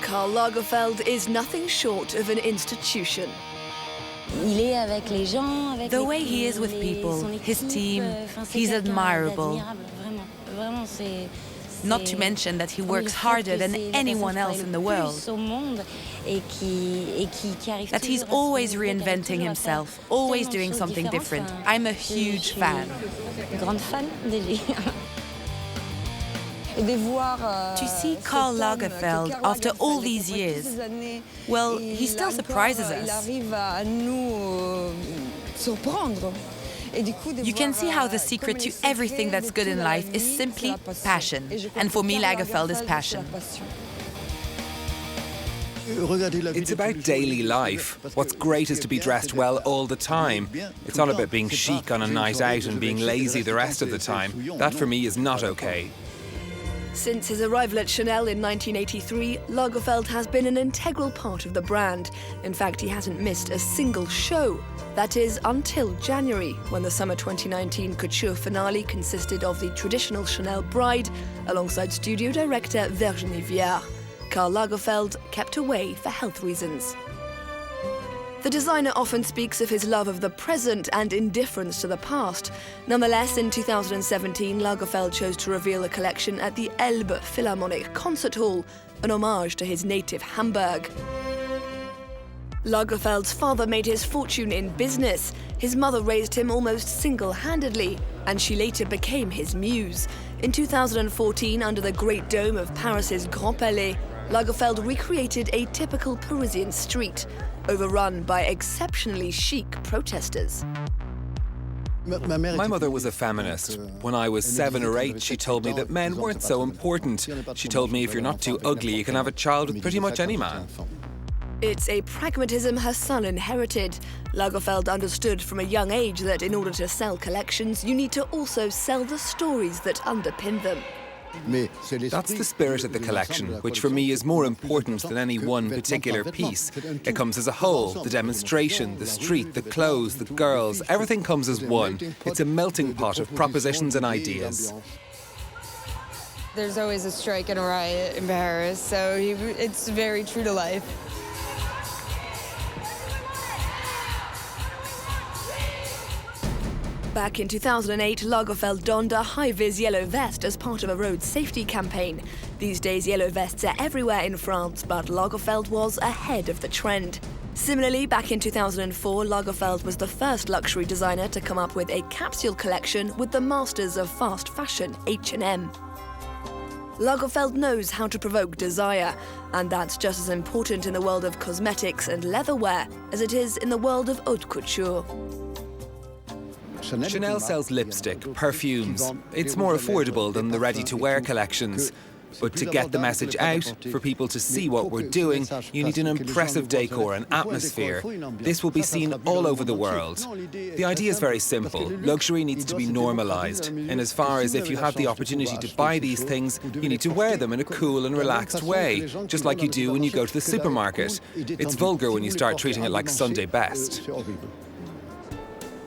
Karl Lagerfeld is nothing short of an institution. The way he is with people, his team, he's admirable. Not to mention that he works harder than anyone else in the world. That he's always reinventing himself, always doing something different. I'm a huge fan. To see Karl Lagerfeld after all these years, well, he still surprises us. You can see how the secret to everything that's good in life is simply passion. And for me, Lagerfeld is passion. It's about daily life. What's great is to be dressed well all the time. It's not about being chic on a night out and being lazy the rest of the time. That for me is not okay. Since his arrival at Chanel in 1983, Lagerfeld has been an integral part of the brand. In fact, he hasn't missed a single show. That is, until January, when the summer 2019 couture finale consisted of the traditional Chanel bride alongside studio director Virginie Viard. Karl Lagerfeld kept away for health reasons. The designer often speaks of his love of the present and indifference to the past. Nonetheless, in 2017, Lagerfeld chose to reveal a collection at the Elbe Philharmonic Concert Hall, an homage to his native Hamburg. Lagerfeld's father made his fortune in business. His mother raised him almost single-handedly, and she later became his muse. In 2014, under the Great Dome of Paris's Grand Palais, Lagerfeld recreated a typical Parisian street, overrun by exceptionally chic protesters. My mother was a feminist. When I was 7 or 8, she told me that men weren't so important. She told me if you're not too ugly, you can have a child with pretty much any man. It's a pragmatism her son inherited. Lagerfeld understood from a young age that in order to sell collections, you need to also sell the stories that underpin them. That's the spirit of the collection, which for me is more important than any one particular piece. It comes as a whole, the demonstration, the street, the clothes, the girls, everything comes as one. It's a melting pot of propositions and ideas. There's always a strike and a riot in Paris, so it's very true to life. Back in 2008, Lagerfeld donned a high-vis yellow vest as part of a road safety campaign. These days, yellow vests are everywhere in France, but Lagerfeld was ahead of the trend. Similarly, back in 2004, Lagerfeld was the first luxury designer to come up with a capsule collection with the masters of fast fashion, H&M. Lagerfeld knows how to provoke desire, and that's just as important in the world of cosmetics and leatherware as it is in the world of haute couture. Chanel sells lipstick, perfumes. It's more affordable than the ready-to-wear collections. But to get the message out, for people to see what we're doing, you need an impressive decor and atmosphere. This will be seen all over the world. The idea is very simple. Luxury needs to be normalized. And as far as if you have the opportunity to buy these things, you need to wear them in a cool and relaxed way, just like you do when you go to the supermarket. It's vulgar when you start treating it like Sunday best.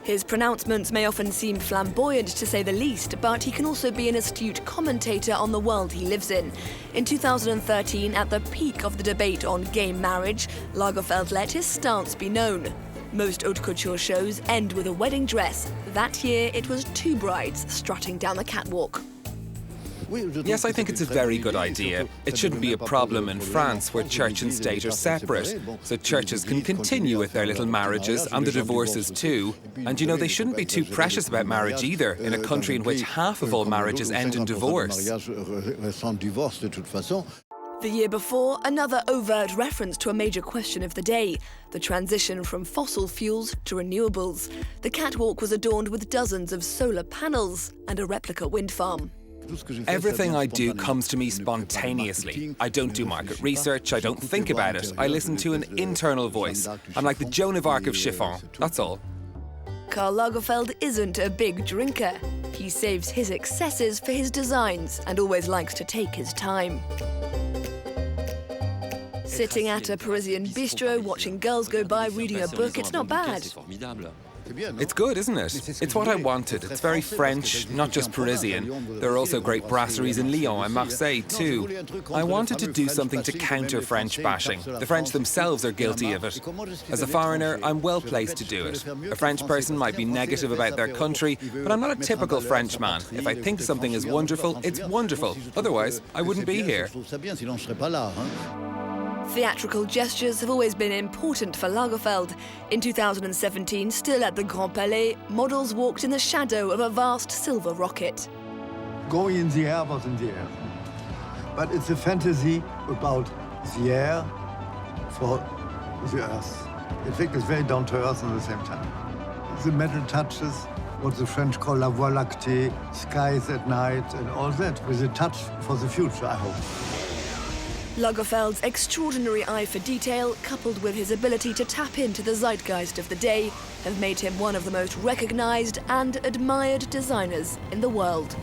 His pronouncements may often seem flamboyant, to say the least, but he can also be an astute commentator on the world he lives in. In 2013, at the peak of the debate on gay marriage, Lagerfeld let his stance be known. Most haute couture shows end with a wedding dress. That year, it was 2 brides strutting down the catwalk. Yes, I think it's a very good idea. It shouldn't be a problem in France, where church and state are separate. So churches can continue with their little marriages and the divorces too. And you know, they shouldn't be too precious about marriage either, in a country in which half of all marriages end in divorce. The year before, another overt reference to a major question of the day, the transition from fossil fuels to renewables. The catwalk was adorned with dozens of solar panels and a replica wind farm. Everything I do comes to me spontaneously. I don't do market research, I don't think about it. I listen to an internal voice. I'm like the Joan of Arc of chiffon, that's all. Karl Lagerfeld isn't a big drinker. He saves his excesses for his designs and always likes to take his time. Sitting at a Parisian bistro, watching girls go by, reading a book, it's not bad. It's good, isn't it? It's what I wanted. It's very French, not just Parisian. There are also great brasseries in Lyon and Marseille too. I wanted to do something to counter French bashing. The French themselves are guilty of it. As a foreigner, I'm well placed to do it. A French person might be negative about their country, but I'm not a typical Frenchman. If I think something is wonderful, it's wonderful. Otherwise, I wouldn't be here. Theatrical gestures have always been important for Lagerfeld. In 2017, still at the Grand Palais, models walked in the shadow of a vast silver rocket. Going in the air was in the air. But it's a fantasy about the air for the earth. I think it's very down to earth at the same time. The metal touches, what the French call la voie lactée, skies at night and all that, with a touch for the future, I hope. Lagerfeld's extraordinary eye for detail, coupled with his ability to tap into the zeitgeist of the day, have made him one of the most recognized and admired designers in the world.